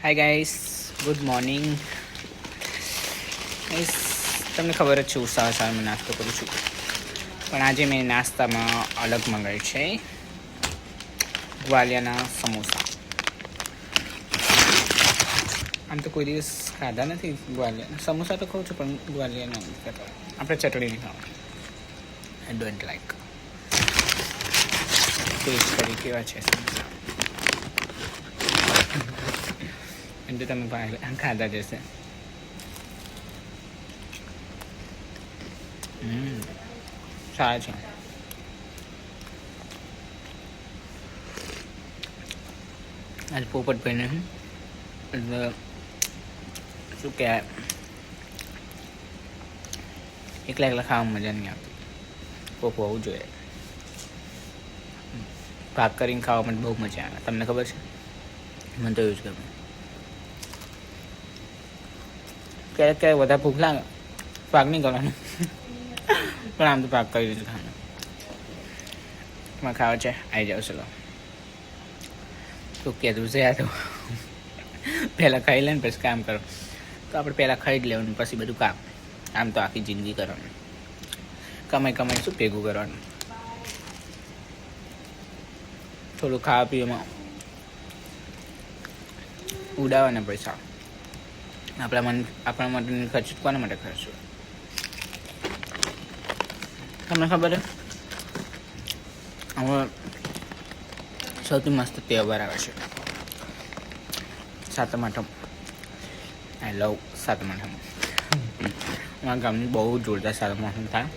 હાય guys, good morning. Guys, તમને ખબર જ છે હું સવારમાં નાસ્તો કરું છું, પણ આજે મેં નાસ્તામાં અલગ મંગાવ્યું છે ગ્વાલિયાના સમોસા. આમ તો કોઈ દિવસ ખાધા નથી ગ્વાલિયાના સમોસા, તો ખાઉં છું પણ ગ્વાલિયાના આપણે ચટણી નહીં ખાવાનું. I don't like. ટેસ્ટ કરી કેવા છે સમોસા એમ તો તમે ખાધા જશે. સારા છે. આજે પોપટભાઈને એટલે શું કહેવાય, એકલા એકલા ખાવામાં મજા નહીં આવતી. કોક હોવું જોઈએ. ભાગ કરીને ખાવામાં બહુ મજા આવે. તમને ખબર છે, મને તો એવું જ ગમે. ક્યારેક ક્યારેક વધારે ભૂખ લાગે, ભાગ નહીં કરવાનું, પણ આમ તો ભાગ કરી દીધું ખાવાનું. એમાં ખાવા છે, આવી જાવ. ચલો, શું કહેતું છે આ તો. પહેલાં ખાઈ લે ને પછી કામ કરો. તો આપણે પહેલાં ખાઈ જ લેવાનું, પછી બધું કામ. આમ તો આખી જિંદગી કરવાનું, કમાઈ શું ભેગું કરવાનું. થોડું ખાવા પીવામાં ઉડાવવાના પૈસા. આપણા માટે ખર્ચ કોના માટે ખર્ચો? તમને ખબર છે, હવે સૌથી મસ્ત તહેવાર આવે છે સાતમ આઠમ. આઈ લવ સાતમ આઠમ. અમારા ગામની બહુ જોરદાર સાતમ આઠમ થાય.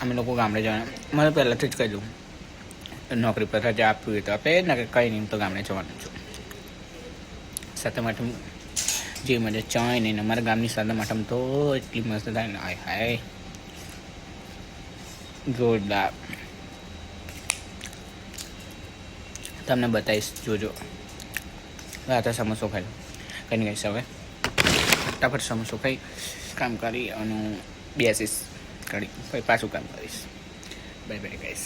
અમે લોકો ગામડે જવાના. મને પહેલાંથી જ કહી દઉં, નોકરી પર રજા આપવી હોય તો આપણે ને કંઈ નહીં તો ગામડે જવાનું છું. સાતમ આઠમ જે મજા ચાય નહીં. અમારા ગામની સાતમ આઠમ તો એટલી મસ્ત થાય ને, હાય હાય જોરદાર. તમને બતાવીશ, જોજો. આ તો સમોસો ખાઈ લો, કંઈ નહીં. હવે ફટાફટ સમોસો ખાઈ કામ કરી અને બેસીશ કરી, પછી પાછું કામ કરીશ. Bye bye guys.